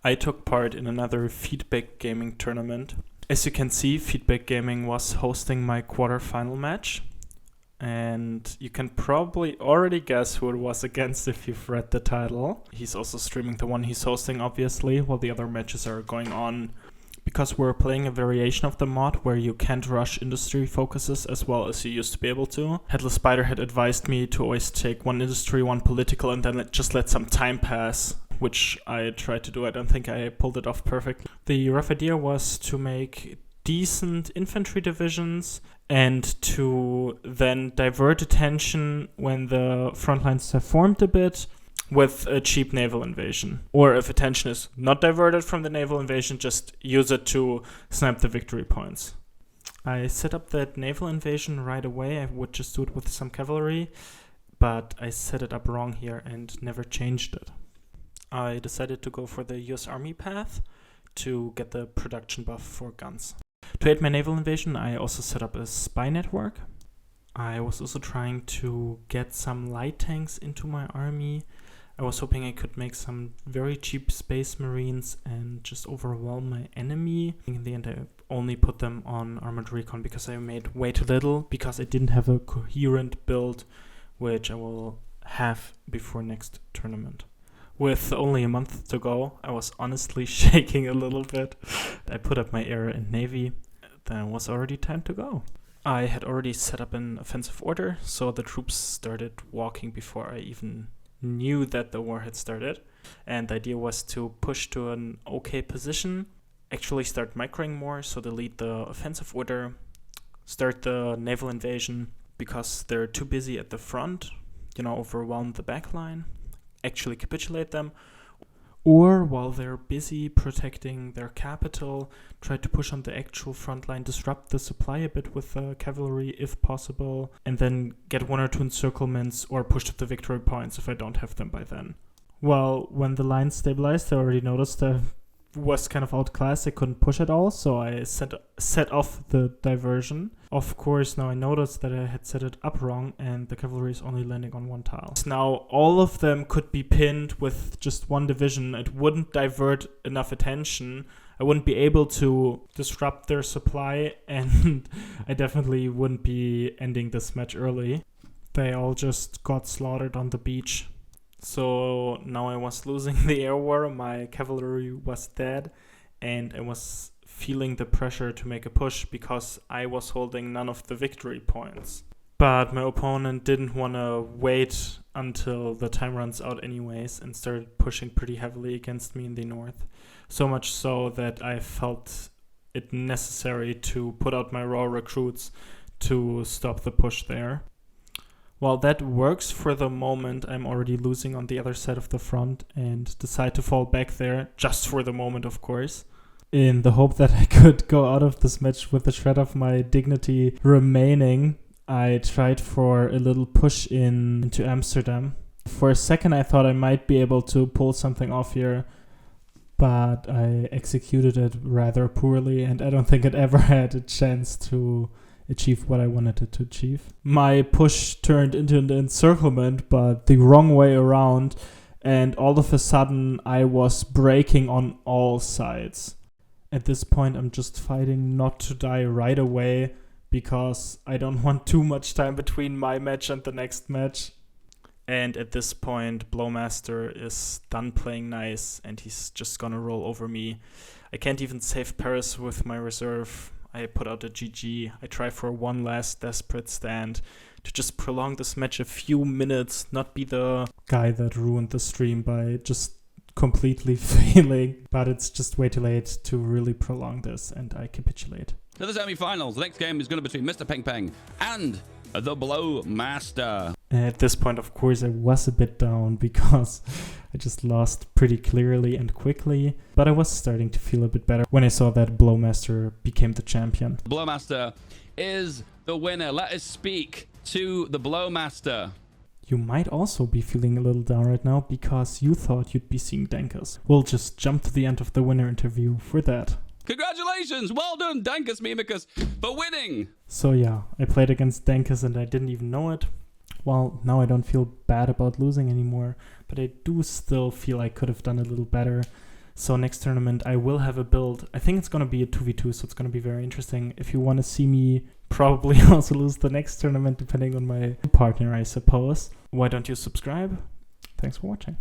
I took part in another Feedback Gaming tournament. As you can see, Feedback Gaming was hosting my quarterfinal match. And you can probably already guess who it was against if you've read the title. He's also streaming the one he's hosting, obviously, while the other matches are going on. Because we're playing a variation of the mod where you can't rush industry focuses as well as you used to be able to. Headless Spider had advised me to always take one industry, one political, and then just let some time pass, which I tried to do. I don't think I pulled it off perfectly. The rough idea was to make decent infantry divisions and to then divert attention when the front lines have formed a bit with a cheap naval invasion. Or if attention is not diverted from the naval invasion, just use it to snap the victory points. I set up that naval invasion right away. I would just do it with some cavalry, but I set it up wrong here and never changed it. I decided to go for the US Army path to get the production buff for guns. To aid my naval invasion, I also set up a spy network. I was also trying to get some light tanks into my army. I was hoping I could make some very cheap space marines and just overwhelm my enemy. In the end, I only put them on armored recon because I made way too little, because I didn't have a coherent build, which I will have before next tournament. With only a month to go, I was honestly shaking a little bit. I put up my air and navy, then it was already time to go. I had already set up an offensive order, so the troops started walking before I even knew that the war had started. And the idea was to push to an okay position, actually start microing more, so delete the offensive order, start the naval invasion, because they're too busy at the front, overwhelm the back line, actually capitulate them, or while they're busy protecting their capital, try to push on the actual front line, disrupt the supply a bit with the cavalry if possible, and then get one or two encirclements or push to the victory points if I don't have them by then. Well, when the line stabilized, I already noticed I was kind of outclassed. I couldn't push at all, so I set off the diversion. Of course, now I noticed that I had set it up wrong and the cavalry is only landing on one tile. Now all of them could be pinned with just one division. It wouldn't divert enough attention. I wouldn't be able to disrupt their supply, and I definitely wouldn't be ending this match early. They all just got slaughtered on the beach. So now I was losing the air war, my cavalry was dead, and I was feeling the pressure to make a push because I was holding none of the victory points. But my opponent didn't want to wait until the time runs out anyways and started pushing pretty heavily against me in the north. So much so that I felt it necessary to put out my raw recruits to stop the push there. While that works for the moment, I'm already losing on the other side of the front and decide to fall back there, just for the moment, of course, in the hope that I could go out of this match with a shred of my dignity remaining. I tried for a little push into Amsterdam. For a second, I thought I might be able to pull something off here, but I executed it rather poorly, and I don't think it ever had a chance to achieve what I wanted it to achieve. My push turned into an encirclement, but the wrong way around, and all of a sudden I was breaking on all sides. At this point, I'm just fighting not to die right away because I don't want too much time between my match and the next match. And at this point, BlowMaster is done playing nice and he's just gonna roll over me. I can't even save Paris with my reserve. I put out a GG. I try for one last desperate stand to just prolong this match a few minutes, not be the guy that ruined the stream by just completely failing. But it's just way too late to really prolong this, and I capitulate. To the semi-finals, the next game is going to be between Mr. Peng Peng and the BlowMaster. At this point, of course, I was a bit down because I just lost pretty clearly and quickly. But I was starting to feel a bit better when I saw that BlowMaster became the champion. BlowMaster is the winner. Let us speak to the BlowMaster. You might also be feeling a little down right now because you thought you'd be seeing Dankus. We'll just jump to the end of the winner interview for that. Congratulations! Well done, Dankus Mimicus, for winning! So yeah, I played against Dankus and I didn't even know it. Well, now I don't feel bad about losing anymore, but I do still feel I could have done a little better. So next tournament I will have a build. I think it's going to be a 2v2, so it's going to be very interesting. If you want to see me probably also lose the next tournament depending on my partner, I suppose, why don't you subscribe? Thanks for watching.